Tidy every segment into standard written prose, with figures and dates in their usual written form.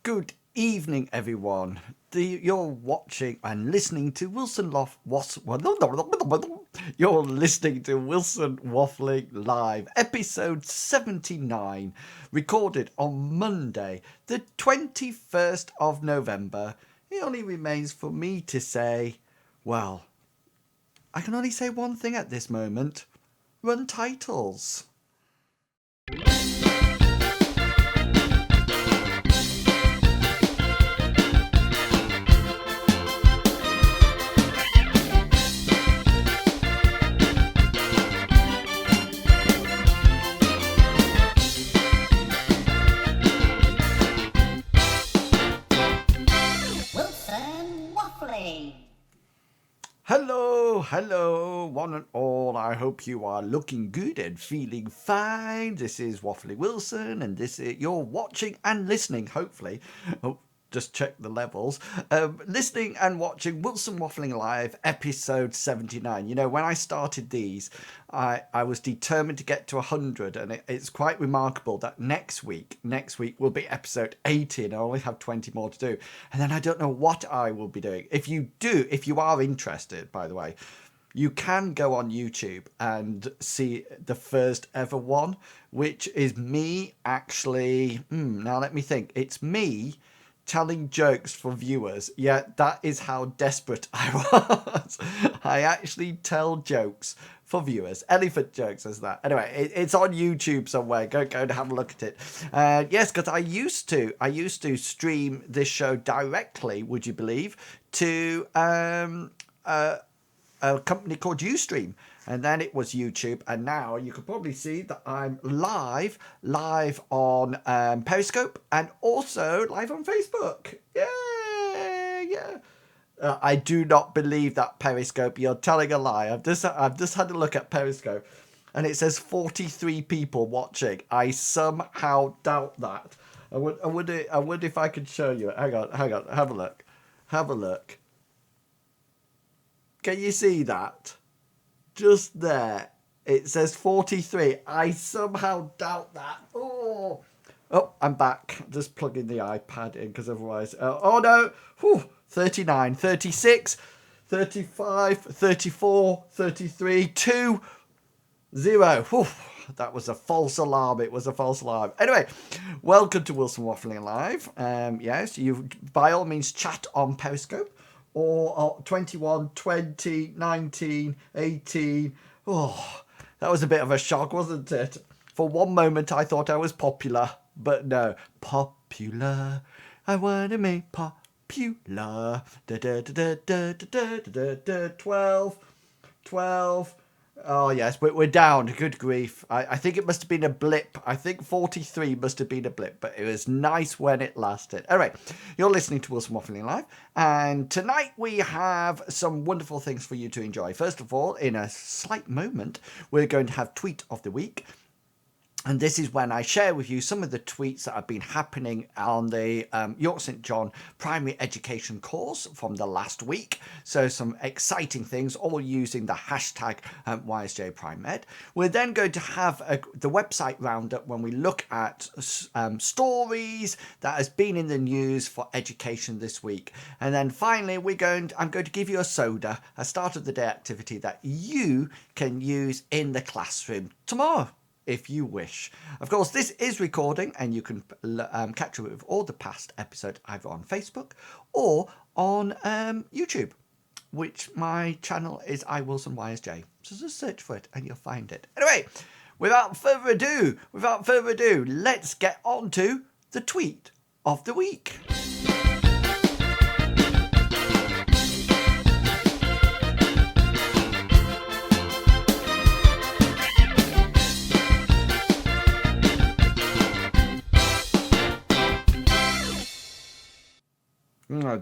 Good evening, everyone. You're watching and listening to You're listening to Wilson Waffling Live, episode 79, recorded on Monday, the 21st of November. It only remains for me to say, well, I can only say one thing at this moment. Run titles. Hello, one and all. I hope you are looking good and feeling fine. This is Waffling Wilson, and this is you're watching and listening, hopefully. Oh, just check the levels. Listening and watching Wilson Waffling Live, episode 79. You know, when I started these, I was determined to get to 100, and it's quite remarkable that next week will be episode 80, and I only have 20 more to do. And then I don't know what I will be doing. If you are interested, by the way, you can go on YouTube and see the first ever one, which is me actually. Now let me think. It's me telling jokes for viewers. Yeah, that is how desperate I was. I actually tell jokes for viewers. Elephant jokes as that. Anyway, it's on YouTube somewhere. Go and have a look at it. Yes, because I used to stream this show directly, would you believe, to a company called Ustream, and then it was YouTube, and now you can probably see that I'm live on Periscope and also live on Facebook. Yeah. I do not believe that Periscope. You're telling a lie. I've just had a look at Periscope, and it says 43 people watching. I somehow doubt that. I wonder if I could show you it. Hang on. Have a look. Can you see that? Just there. It says 43. I somehow doubt that. Oh, I'm back. Just plugging the iPad in because otherwise... oh, no. 39, 36, 35, 34, 33, 2, 0. That was a false alarm. It was a false alarm. Anyway, welcome to Wilson Waffling Live. Yes, you by all means chat on Periscope. Or 21, 20, 19, 18. Oh, that was a bit of a shock, wasn't it? For one moment, I thought I was popular. But no. Popular. I want to make popular. 12. Oh, yes, but we're down. Good grief. I think it must have been a blip. I think 43 must have been a blip, but it was nice when it lasted. Anyway, you're listening to Wilson Waffling Live, and tonight we have some wonderful things for you to enjoy. First of all, in a slight moment, we're going to have Tweet of the Week. And this is when I share with you some of the tweets that have been happening on the York St John primary education course from the last week. So some exciting things, all using the hashtag YSJPrimeEd. We're then going to have the website roundup when we look at stories that has been in the news for education this week. And then finally, I'm going to give you a soda, a start of the day activity that you can use in the classroom tomorrow, if you wish. Of course, this is recording, and you can catch up with all the past episodes either on Facebook or on YouTube, which my channel is iWilsonYSJ. So just search for it and you'll find it. Anyway, without further ado, let's get on to the tweet of the week.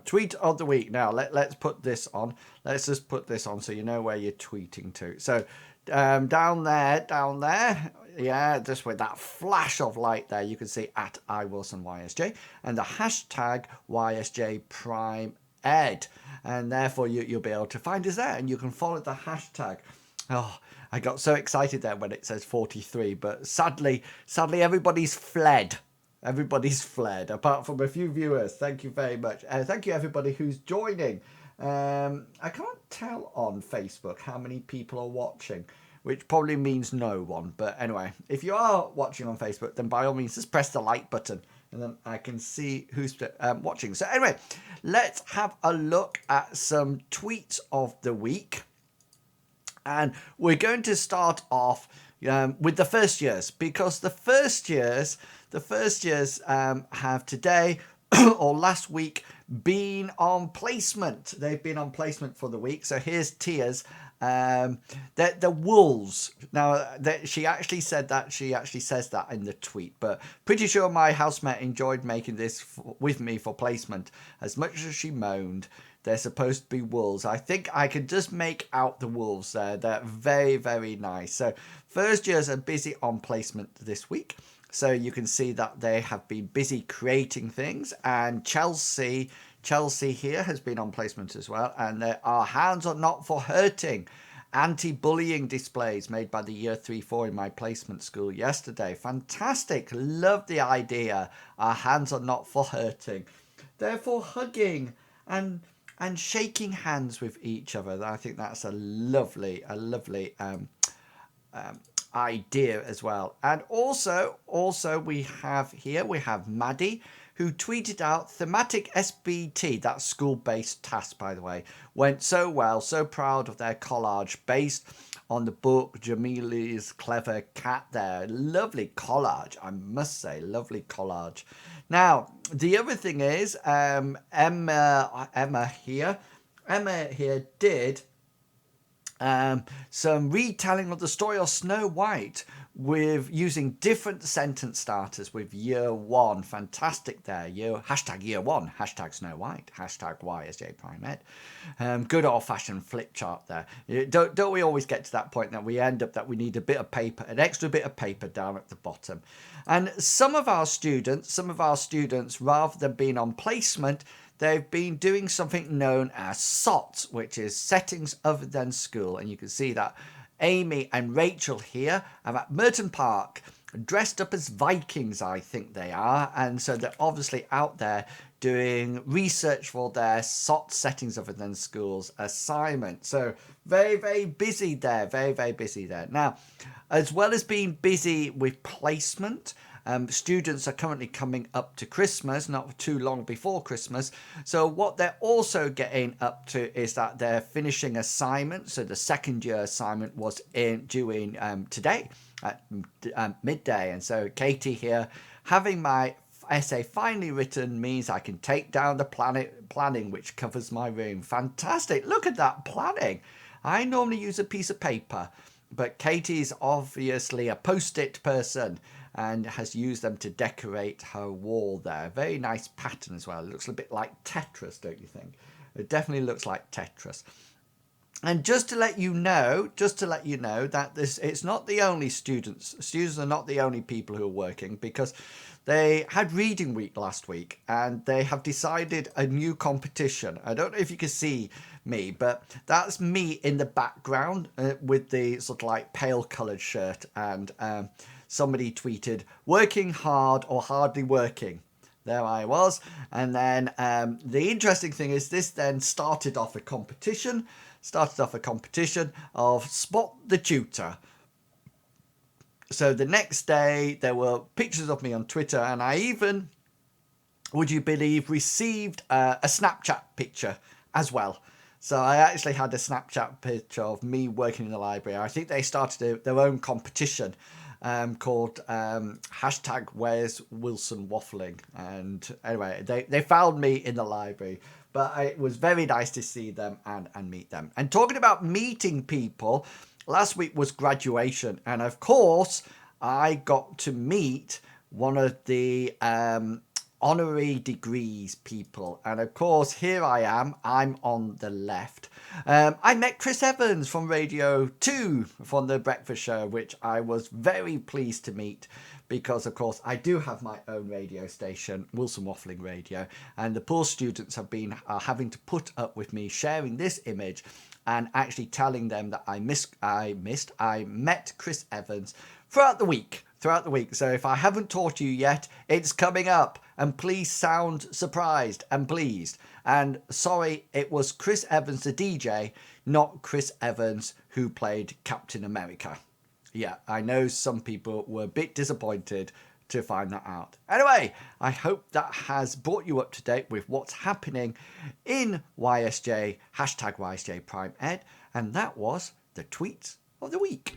Tweet of the week. Now let's put this on. Let's just put this on so you know where you're tweeting to. So down there, yeah, just with that flash of light there, you can see at iWilsonYSJ and the hashtag YSJPrimeEd, and therefore you'll be able to find us there, and you can follow the hashtag. Oh, I got so excited there when it says 43, but sadly everybody's fled. Everybody's fled, apart from a few viewers. Thank you very much. Thank you, everybody who's joining. I can't tell on Facebook how many people are watching, which probably means no one. But anyway, if you are watching on Facebook, then by all means, just press the like button, and then I can see who's watching. So anyway, let's have a look at some tweets of the week. And we're going to start off with the first years, because the first years have today or last week been on placement. They've been on placement for the week. So here's Tia's. The wolves. Now, she actually said that. She actually says that in the tweet. But pretty sure my housemate enjoyed making this with me for placement as much as she moaned. They're supposed to be wolves. I think I can just make out the wolves there. They're very, very nice. So first years are busy on placement this week. So you can see that they have been busy creating things. And Chelsea here has been on placement as well. And our hands are not for hurting. Anti-bullying displays made by the year 3-4 in my placement school yesterday. Fantastic. Love the idea. Our hands are not for hurting. They're for hugging and shaking hands with each other. I think that's a lovely idea as well. And also we have Maddie, who tweeted out thematic SBT, that's school-based task, by the way, went so well. So proud of their collage based on the book Jamili's Clever Cat there. Lovely collage, I must say, lovely collage. Now, the other thing is, Emma here did some retelling of the story of Snow White with using different sentence starters with year one. Fantastic there. Hashtag year one, hashtag Snow White, hashtag YSJ Prime Ed. Good old fashioned flip chart there. Don't we always get to that point that we end up that we need a bit of paper, an extra bit of paper down at the bottom. And some of our students, rather than being on placement, they've been doing something known as SOTs, which is settings other than school. And you can see that Amy and Rachel here are at Merton Park, dressed up as Vikings, I think they are. And so they're obviously out there doing research for their SOT settings other than schools assignment. So very, very busy there. Very, very busy there. Now, as well as being busy with placement, students are currently coming up to Christmas, not too long before Christmas. So what they're also getting up to is that they're finishing assignments. So the second year assignment was due in today at midday. And so Katie here, having my essay finally written means I can take down the planning, which covers my room. Fantastic. Look at that planning. I normally use a piece of paper, but Katie's obviously a post-it person and has used them to decorate her wall there. Very nice pattern as well. It looks a bit like Tetris, don't you think? It definitely looks like Tetris. And just to let you know that it's not the only students. Students are not the only people who are working, because they had reading week last week and they have decided a new competition. I don't know if you can see me, but that's me in the background with the sort of like pale coloured shirt, and somebody tweeted, working hard or hardly working. There I was. And then the interesting thing is this then started off a competition of Spot the Tutor. So the next day there were pictures of me on Twitter, and I even, would you believe, received a Snapchat picture as well. So I actually had a Snapchat picture of me working in the library. I think they started their own competition called hashtag Where's Wilson Waffling. And anyway, they found me in the library. But it was very nice to see them and meet them. And talking about meeting people, last week was graduation. And of course, I got to meet one of the honorary degrees people. And of course, here I am. I'm on the left. I met Chris Evans from Radio 2 from The Breakfast Show, which I was very pleased to meet, because of course I do have my own radio station, Wilson Waffling Radio, and the poor students have been having to put up with me sharing this image and actually telling them that I met Chris Evans throughout the week. throughout the week. So if I haven't taught you yet, it's coming up. And please sound surprised and pleased. And sorry, it was Chris Evans, the DJ, not Chris Evans, who played Captain America. Yeah, I know some people were a bit disappointed to find that out. Anyway, I hope that has brought you up to date with what's happening in YSJ, hashtag YSJ Prime Ed. And that was the tweets of the week.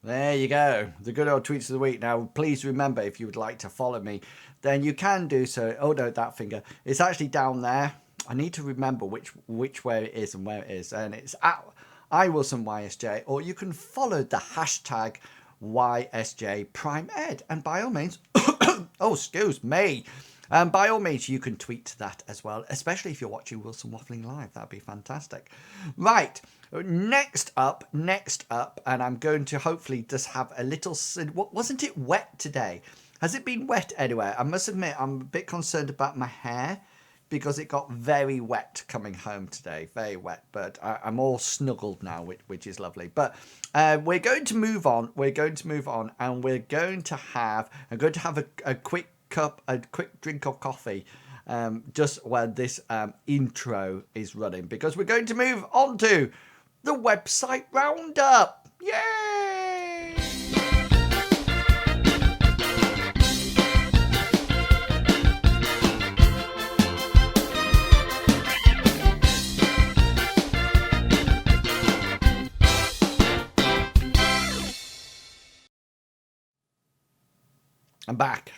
There you go, the good old tweets of the week. Now, please remember, if you would like to follow me, then you can do so. Oh no, that finger. It's actually down there. I need to remember which way it is and where it is. And it's at iWilsonYSJ, or you can follow the hashtag YSJ Prime Ed. And by all means, oh, excuse me. By all means, you can tweet that as well, especially if you're watching Wilson Waffling live. That'd be fantastic. Right. Next up, and I'm going to hopefully just have a little... Wasn't it wet today? Has it been wet anywhere? I must admit, I'm a bit concerned about my hair because it got very wet coming home today. Very wet, but I'm all snuggled now, which is lovely. But we're going to move on. And I'm going to have a quick drink of coffee just when this intro is running, because we're going to move on to the website roundup. Yay! I'm back.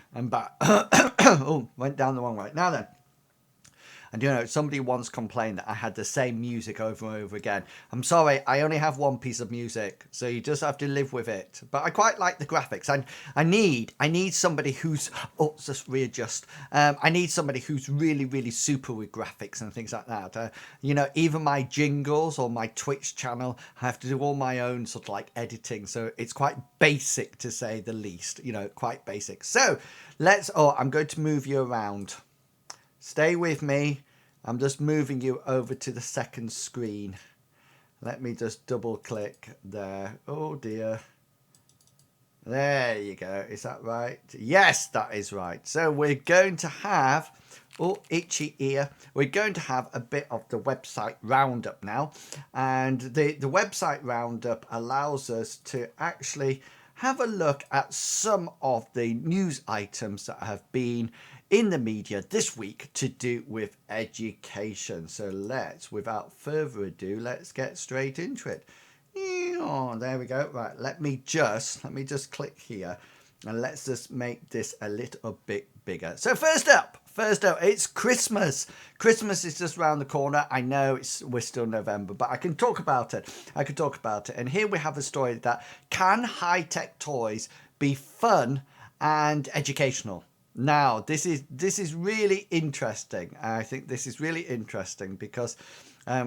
Oh, went down the wrong way. Now then. And, you know, somebody once complained that I had the same music over and over again. I'm sorry, I only have one piece of music, so you just have to live with it. But I quite like the graphics. I need somebody who's... Oh, just readjust. I need somebody who's really, really super with graphics and things like that. You know, even my jingles or my Twitch channel, I have to do all my own sort of like editing. So it's quite basic, to say the least. You know, quite basic. So I'm going to move you around. Stay with me. I'm just moving you over to the second screen. Let me just double click there. Oh dear. There you go. Is that right? Yes, that is right. So we're going to have, oh, itchy ear. We're going to have a bit of the website roundup now. And the website roundup allows us to actually have a look at some of the news items that have been in the media this week to do with education. So without further ado, let's get straight into it. Oh, there we go. Right, let me just click here, and let's just make this a little bit bigger. So first up, it's Christmas. Christmas is just around the corner. I know we're still November, but I can talk about it. And here we have a story that can high-tech toys be fun and educational? Now, this is really interesting. I think this is really interesting because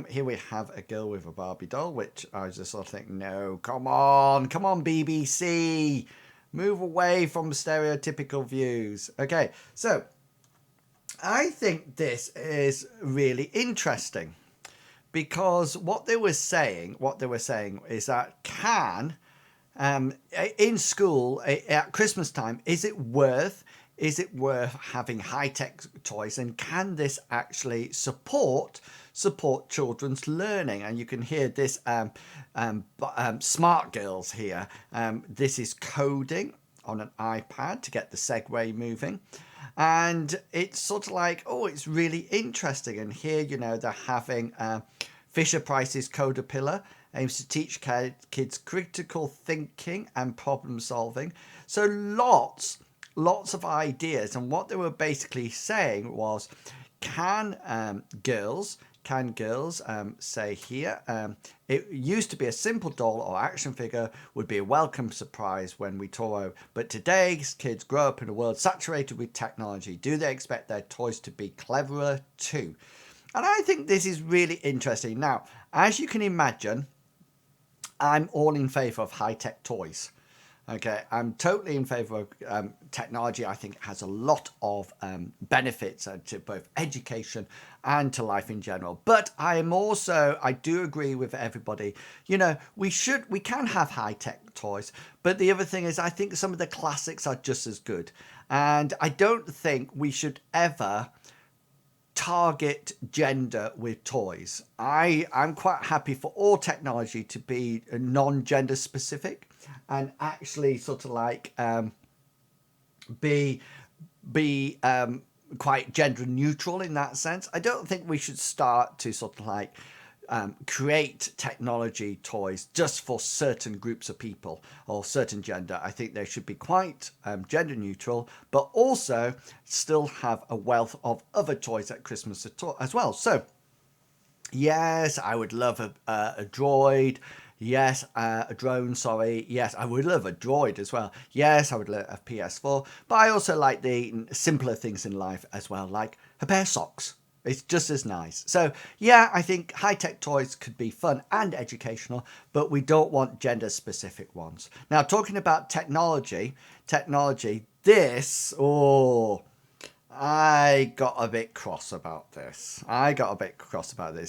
here we have a girl with a Barbie doll, which I just sort of think, no, come on, BBC, move away from stereotypical views. Okay, so I think this is really interesting because what they were saying is that in school at Christmas time, is it worth having high-tech toys, and can this actually support children's learning? And you can hear this smart girls here. This is coding on an iPad to get the Segway moving. And it's sort of like, oh, it's really interesting. And here, you know, they're having Fisher Price's Codapillar aims to teach kids critical thinking and problem solving. So lots of ideas. And what they were basically saying was, can girls say here, it used to be a simple doll or action figure would be a welcome surprise when we toy, but today's kids grow up in a world saturated with technology. Do they expect their toys to be cleverer too? And I think this is really interesting. Now, as you can imagine, I'm all in favor of high-tech toys. Okay, I'm totally in favour of technology. I think it has a lot of benefits to both education and to life in general. But I do agree with everybody. We can have high tech toys, but the other thing is, I think some of the classics are just as good. And I don't think we should ever target gender with toys. I'm quite happy for all technology to be non-gender specific and actually sort of like be quite gender neutral in that sense. I don't think we should start to sort of like create technology toys just for certain groups of people or certain gender. I think they should be quite gender neutral, but also still have a wealth of other toys at Christmas as well. So yes, I would love a droid. Yes, a drone, sorry. Yes, I would love a droid as well. Yes, I would love a PS4. But I also like the simpler things in life as well, like a pair of socks. It's just as nice. So, yeah, I think high-tech toys could be fun and educational, but we don't want gender-specific ones. Now, talking about I got a bit cross about this.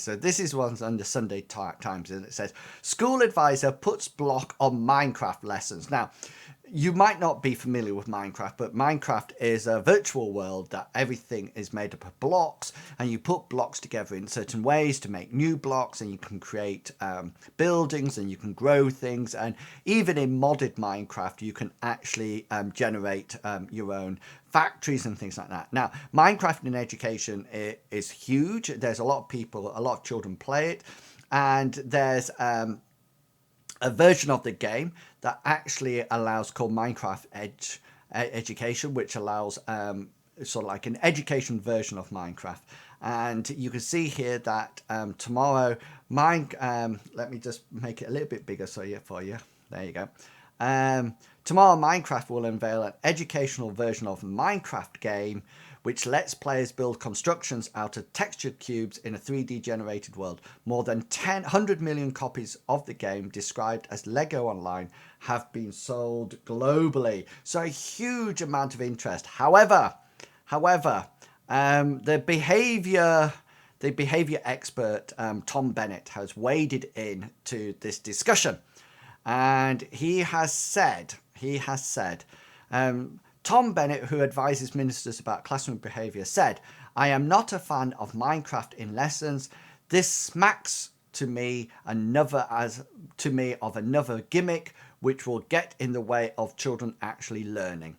So this is one's under Sunday Times, and it says, school advisor puts block on Minecraft lessons. Now, you might not be familiar with Minecraft, but Minecraft is a virtual world that everything is made up of blocks, and you put blocks together in certain ways to make new blocks, and you can create buildings, and you can grow things, and even in modded Minecraft, you can actually generate your own factories and things like that. Now, Minecraft in education is huge. There's a lot of children play it, and there's a version of the game that actually allows called Minecraft Education, which allows sort of like an education version of Minecraft. And you can see here that tomorrow, let me just make it a little bit bigger for you. There you go. Tomorrow, Minecraft will unveil an educational version of Minecraft game, which lets players build constructions out of textured cubes in a 3D generated world. More than 100 million copies of the game, described as Lego Online, have been sold globally. So a huge amount of interest. However, the behavior expert Tom Bennett has waded into this discussion, and he has said, Tom Bennett, who advises ministers about classroom behaviour, said, I am not a fan of Minecraft in lessons. This smacks to me of another gimmick which will get in the way of children actually learning.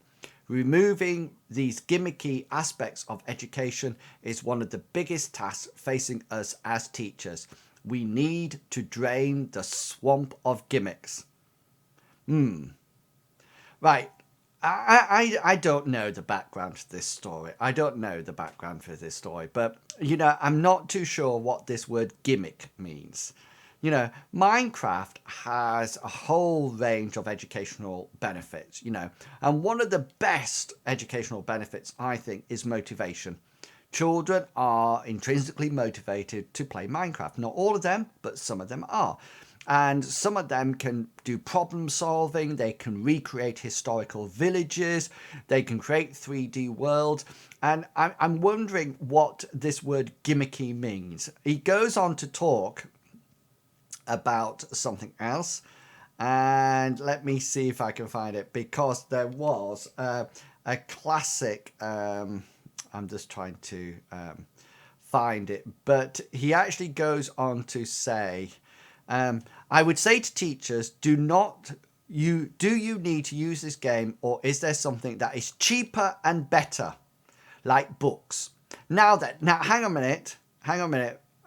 Removing these gimmicky aspects of education is one of the biggest tasks facing us as teachers. We need to drain the swamp of gimmicks. Right. I don't know the background to this story. But, I'm not too sure what this word gimmick means. Minecraft has a whole range of educational benefits, and one of the best educational benefits, I think, is motivation. Children are intrinsically motivated to play Minecraft. Not all of them, but some of them are. And some of them can do problem solving, they can recreate historical villages, they can create 3D worlds. And I'm wondering what this word gimmicky means. He goes on to talk about something else. And let me see if I can find it, because there was a classic. I'm just trying to find it. But he actually goes on to say, I would say to teachers, do you need to use this game, or is there something that is cheaper and better, like books? Now hang on a minute.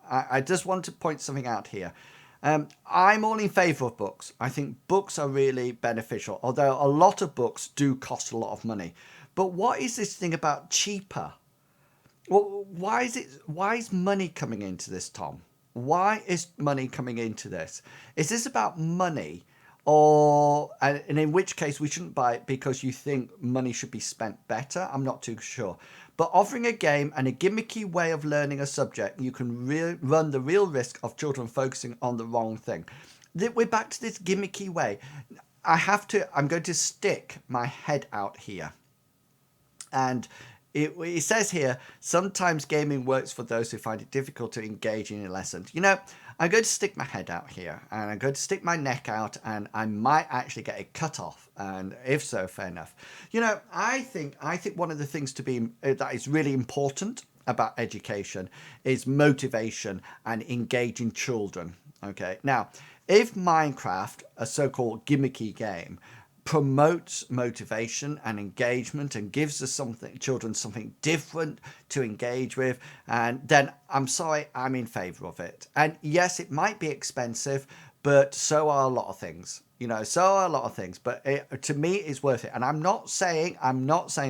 I just want to point something out here. I'm all in favour of books. I think books are really beneficial, although a lot of books do cost a lot of money. But what is this thing about cheaper? Well, why is money coming into this, Tom? Why is money coming into this? Is this about money, and in which case we shouldn't buy it because you think money should be spent better? I'm not too sure. But offering a game and a gimmicky way of learning a subject, you can run the real risk of children focusing on the wrong thing. We're back to this gimmicky way. I'm going to stick my head out here. And it says here, sometimes gaming works for those who find it difficult to engage in a lesson. I'm going to stick my head out here and I'm going to stick my neck out, and I might actually get it cut off. And if so, fair enough. I think one of the things that is really important about education is motivation and engaging children. Okay. Now, if Minecraft, a so-called gimmicky game, promotes motivation and engagement and gives children something different to engage with, and then I'm sorry, I'm in favor of it. And yes, it might be expensive, but so are a lot of things. But to me, it's worth it. And I'm not saying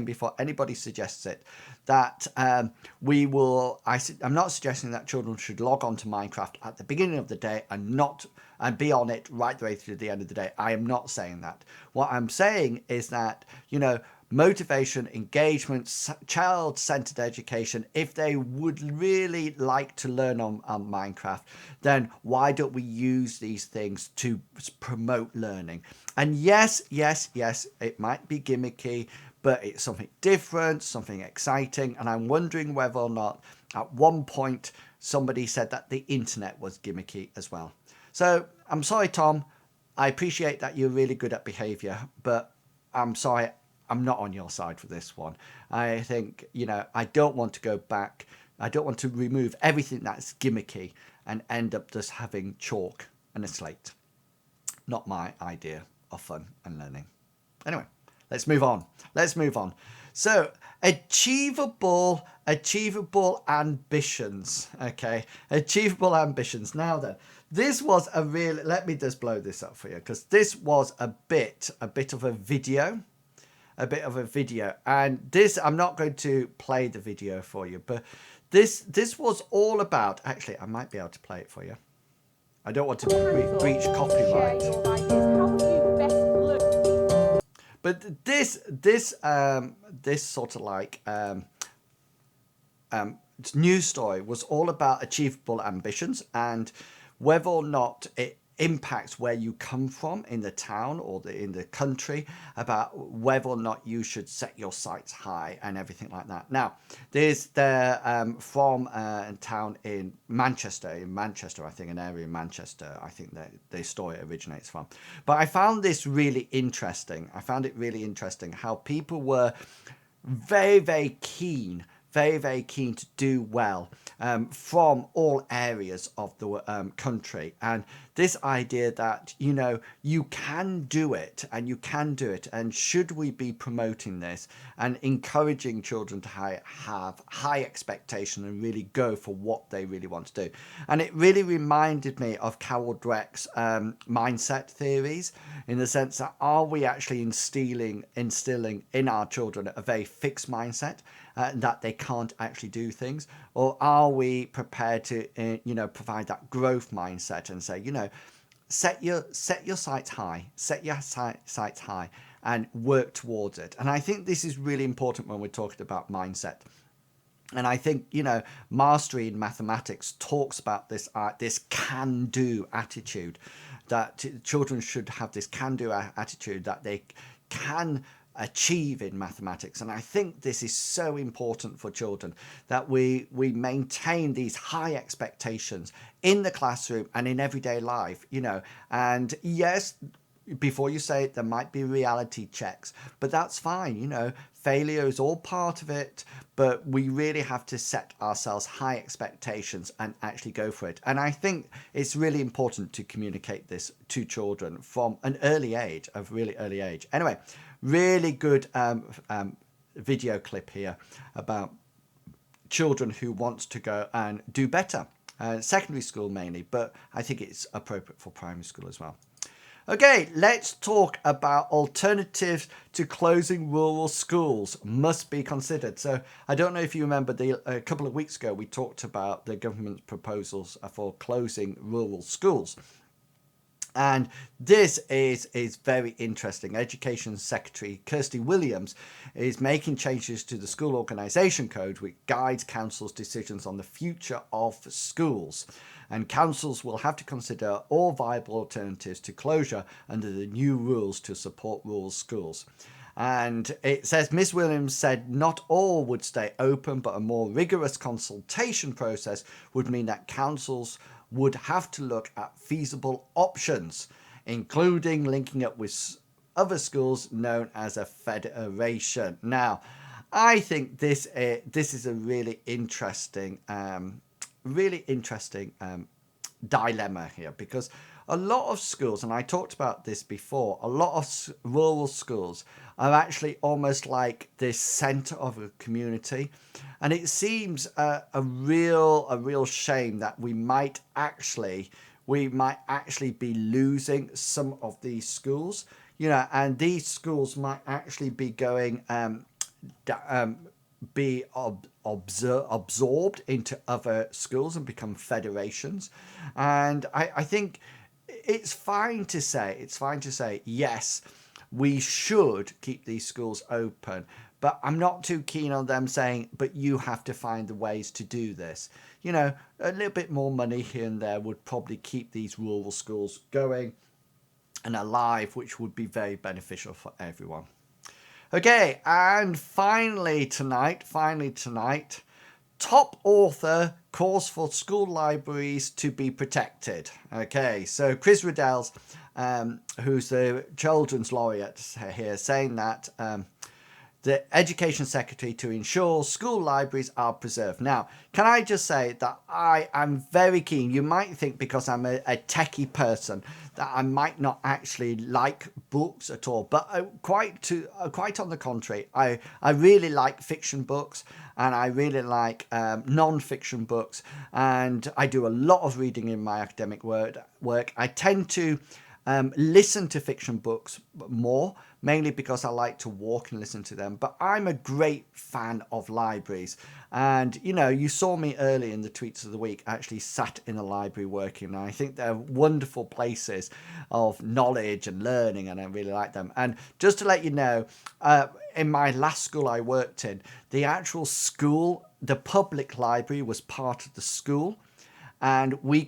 before anybody suggests it that I'm not suggesting that children should log on to Minecraft at the beginning of the day and be on it right the way through the end of the day. I am not saying that. What I'm saying is that, motivation, engagement, child-centered education, if they would really like to learn on Minecraft, then why don't we use these things to promote learning? And yes, it might be gimmicky, but it's something different, something exciting. And I'm wondering whether or not at one point somebody said that the internet was gimmicky as well. So I'm sorry, Tom. I appreciate that you're really good at behavior, but I'm sorry, I'm not on your side for this one. I think, I don't want to go back. I don't want to remove everything that's gimmicky and end up just having chalk and a slate. Not my idea of fun and learning. Anyway, let's move on. So, achievable ambitions. Okay, achievable ambitions. Now then, this was let me just blow this up for you, because this was a bit of a video. And this, I'm not going to play the video for you, but this was all about, actually, I might be able to play it for you. I don't want to breach copyright. But this sort of like news story was all about achievable ambitions and whether or not it impacts where you come from in the town or in the country, about whether or not you should set your sights high and everything like that. Now, they're from a town in Manchester, I think, an area in Manchester, I think that the story originates from. But I found this really interesting. How people were very, very keen to do well from all areas of the country. And this idea that, you can do it, and should we be promoting this and encouraging children to have high expectation and really go for what they really want to do. And it really reminded me of Carol Dweck's mindset theories, in the sense that, are we actually instilling in our children a very fixed mindset, that they can't actually do things, or are we prepared to provide that growth mindset and say, set your sights high and work towards it. And I think this is really important when we're talking about mindset. And I think, mastery in mathematics talks about this can-do attitude, that children should have this can-do attitude, that they can achieve in mathematics. And I think this is so important for children, that we maintain these high expectations in the classroom and in everyday life, and yes, before you say it, there might be reality checks, but that's fine. Failure is all part of it, but we really have to set ourselves high expectations and actually go for it. And I think it's really important to communicate this to children from an really early age. Anyway, really good video clip here about children who wants to go and do better. Secondary school mainly, but I think it's appropriate for primary school as well. Okay, let's talk about alternatives to closing rural schools must be considered. So I don't know if you remember, a couple of weeks ago we talked about the government's proposals for closing rural schools. And this is very interesting. Education Secretary Kirsty Williams is making changes to the school organisation code which guides councils' decisions on the future of schools. And councils will have to consider all viable alternatives to closure under the new rules to support rural schools. And it says Ms. Williams said not all would stay open, but a more rigorous consultation process would mean that councils would have to look at feasible options, including linking up with other schools known as a federation. Now, I think this is a really interesting dilemma here, because a lot of schools, and I talked about this before, a lot of rural schools are actually almost like this center of a community, and it seems a real shame that we might actually be losing some of these schools, and these schools might actually be going be absorbed into other schools and become federations. And I think it's fine to say, yes, we should keep these schools open, but I'm not too keen on them saying, but you have to find the ways to do this. A little bit more money here and there would probably keep these rural schools going and alive, which would be very beneficial for everyone. Okay, and finally tonight, top author calls for school libraries to be protected. Okay, so Chris Riddell's, who's the children's laureate here, saying that the Education Secretary to ensure school libraries are preserved. Now, can I just say that I am very keen. You might think because I'm a techie person that I might not actually like books at all, but quite on the contrary, I really like fiction books, and I really like non-fiction books, and I do a lot of reading in my academic work. I tend to listen to fiction books more, mainly because I like to walk and listen to them. But I'm a great fan of libraries. And, you saw me early in the Tweets of the Week actually sat in a library working. And I think they're wonderful places of knowledge and learning, and I really like them. And just to let you know, in my last school I worked in, the actual school, the public library was part of the school. And we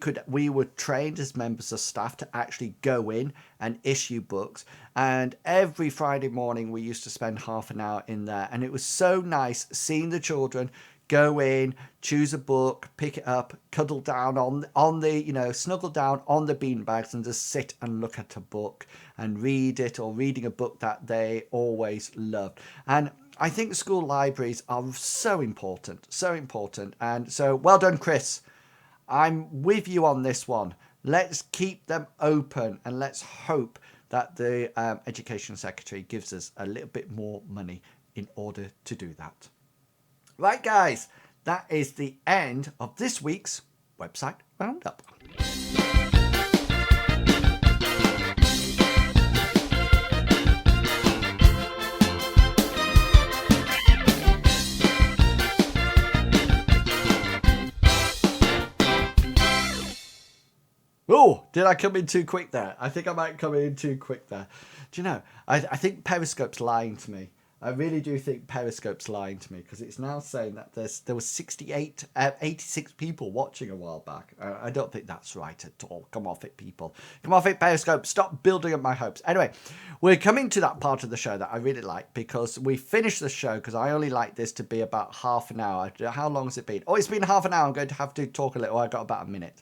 were trained as members of staff to actually go in and issue books. And every Friday morning we used to spend half an hour in there. And it was so nice seeing the children go in, choose a book, pick it up, cuddle down on the, snuggle down on the beanbags and just sit and look at a book and read it, or reading a book that they always loved. And I think school libraries are so important. And so well done, Chris. I'm with you on this one. Let's keep them open, and let's hope that the Education Secretary gives us a little bit more money in order to do that. Right, guys, that is the end of this week's website roundup. Oh, did I come in too quick there? I think I might come in too quick there. Do you know, I think Periscope's lying to me. I really do think Periscope's lying to me, because it's now saying that there was 86 people watching a while back. I don't think that's right at all. Come off it, people. Come off it, Periscope. Stop building up my hopes. Anyway, we're coming to that part of the show that I really like, because we finished the show, because I only like this to be about half an hour. How long has it been? Oh, it's been half an hour. I'm going to have to talk a little. I've got about a minute.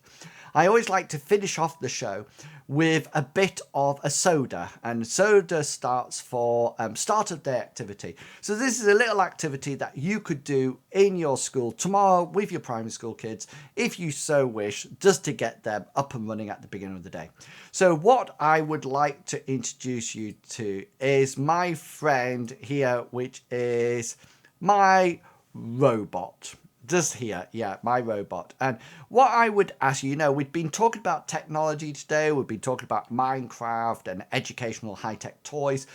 I always like to finish off the show with a bit of a soda, and soda starts for start of day activity. So this is a little activity that you could do in your school tomorrow with your primary school kids, if you so wish, just to get them up and running at the beginning of the day. So what I would like to introduce you to is my friend here, which is my robot. Just here, yeah, my robot. And what I would ask you, we've been talking about technology today. We've been talking about Minecraft and educational high-tech toys.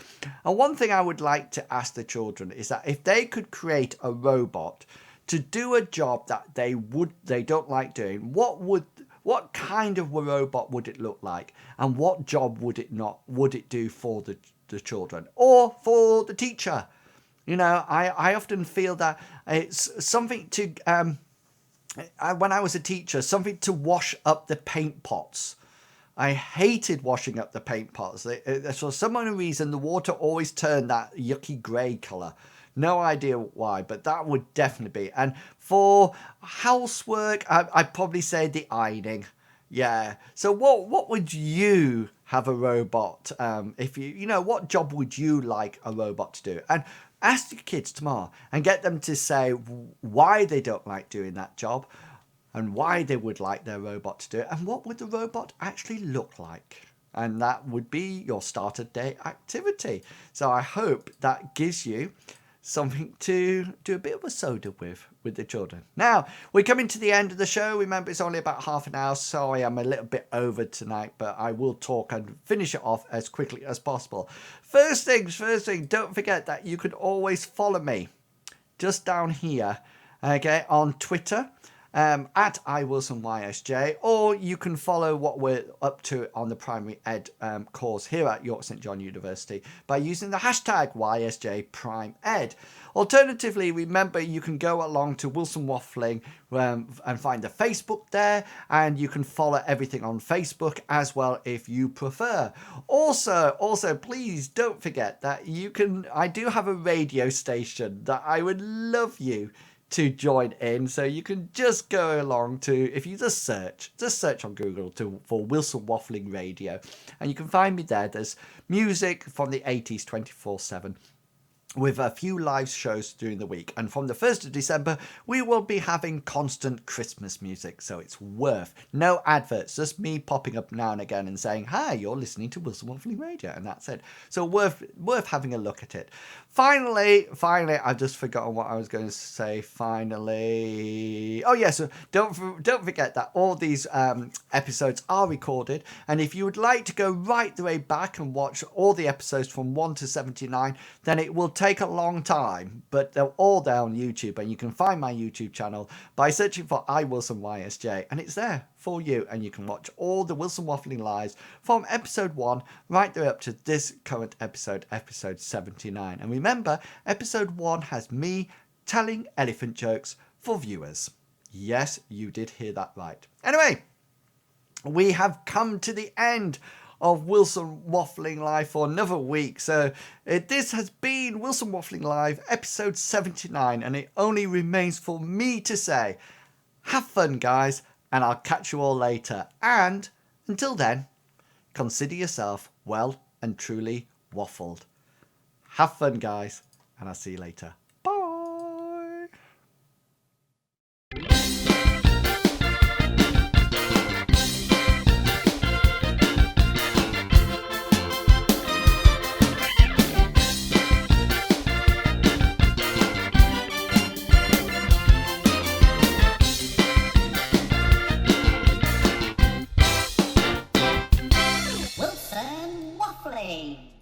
And one thing I would like to ask the children is that if they could create a robot to do a job that they don't like doing, what would what kind of robot would it look like, and what job would it do for the children or for the teacher? You know, I often feel that it's something to when I was a teacher, something to wash up the paint pots. I hated washing up the paint pots. For some reason, the water always turned that yucky grey colour. No idea why, but that would definitely be. And for housework, I'd probably say the ironing. Yeah. So what would you have a robot, if you know, what job would you like a robot to do? And ask your kids tomorrow and get them to say why they don't like doing that job and why they would like their robot to do it, and what would the robot actually look like. And that would be your start of day activity. So I hope that gives you something to do a bit of a soda with the children. Now, we're coming to the end of the show. Remember, it's only about half an hour. Sorry, I'm a little bit over tonight, but I will talk and finish it off as quickly as possible. First thing, don't forget that you can always follow me just down here, okay, on Twitter. At iWilsonYSJ, or you can follow what we're up to on the primary ed course here at York St John University by using the hashtag YSJPrimeEd. Alternatively, remember you can go along to Wilson Waffling and find the Facebook there, and you can follow everything on Facebook as well if you prefer. Also, please don't forget that I do have a radio station that I would love you to join in, so you can just go along to, if you just search on Google for Wilson Waffling Radio, and you can find me there. There's music from the 80s 24/7 with a few live shows during the week, and from the 1st of December we will be having constant Christmas music, so it's no adverts, just me popping up now and again and saying, hi, you're listening to Wilson Waffling Radio, and that's it. So worth having a look at it. Finally, I've just forgotten what I was going to say. Finally, oh yeah, so don't forget that all these episodes are recorded, and if you would like to go right the way back and watch all the episodes from 1 to 79, then it will take a long time, but they're all there on YouTube, and you can find my YouTube channel by searching for iWilsonYSJ, and it's there for you, and you can watch all the Wilson Waffling Lives from episode 1 right there up to this current episode 79. And remember, episode 1 has me telling elephant jokes for viewers. Yes, you did hear that right. Anyway, we have come to the end of Wilson Waffling Live for another week. So this has been Wilson Waffling Live episode 79, and it only remains for me to say, have fun, guys, and I'll catch you all later. And until then, consider yourself well and truly waffled. Have fun, guys, and I'll see you later. Bye. Wilson Waffling.